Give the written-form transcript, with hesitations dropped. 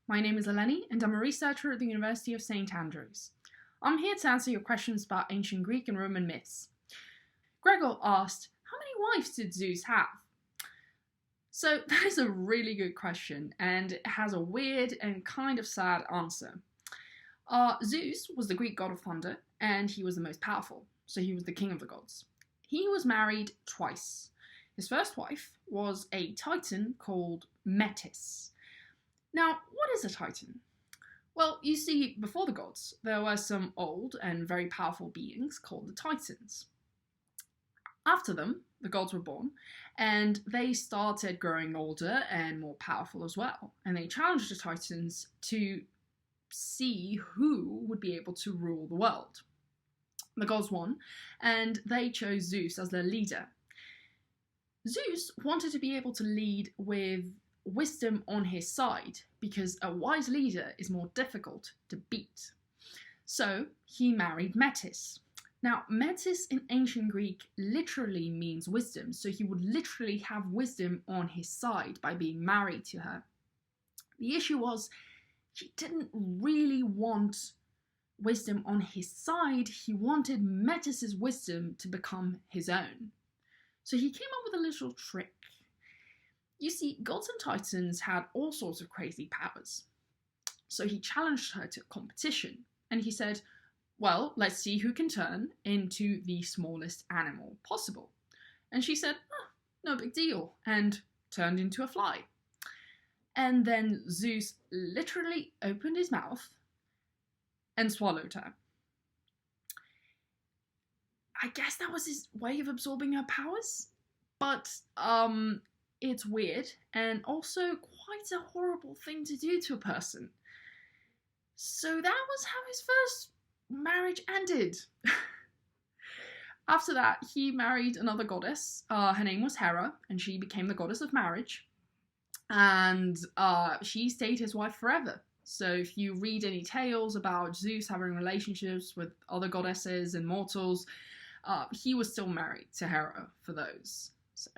My name is Eleni, and I'm a researcher at the University of St. Andrews. I'm here to answer your questions about ancient Greek and Roman myths. Gregor asked, how many wives did Zeus have? So that is a really good question, and it has a weird and kind of sad answer. Zeus was the Greek god of thunder, and he was the most powerful, so he was the king of the gods. He was married twice. His first wife was a titan called Metis. Now, what is a titan? Well, you see, before the gods, there were some old and very powerful beings called the Titans. After them, the gods were born, and they started growing older and more powerful as well. And they challenged the Titans to see who would be able to rule the world. The gods won, and they chose Zeus as their leader. Zeus wanted to be able to lead with wisdom on his side, because a wise leader is more difficult to beat. So he married Metis. Now, Metis in ancient Greek literally means wisdom, so he would literally have wisdom on his side by being married to her. The issue was, he didn't really want wisdom on his side, he wanted Metis's wisdom to become his own. So he came up with a little trick. You see, gods and titans had all sorts of crazy powers. So he challenged her to a competition, and he said, well, let's see who can turn into the smallest animal possible. And she said, oh, no big deal, and turned into a fly. And then Zeus literally opened his mouth and swallowed her. I guess that was his way of absorbing her powers, but it's weird and also quite a horrible thing to do to a person. So that was how his first marriage ended. After that, he married another goddess. Her name was Hera, and she became the goddess of marriage. And she stayed his wife forever. So if you read any tales about Zeus having relationships with other goddesses and mortals, he was still married to Hera for those. So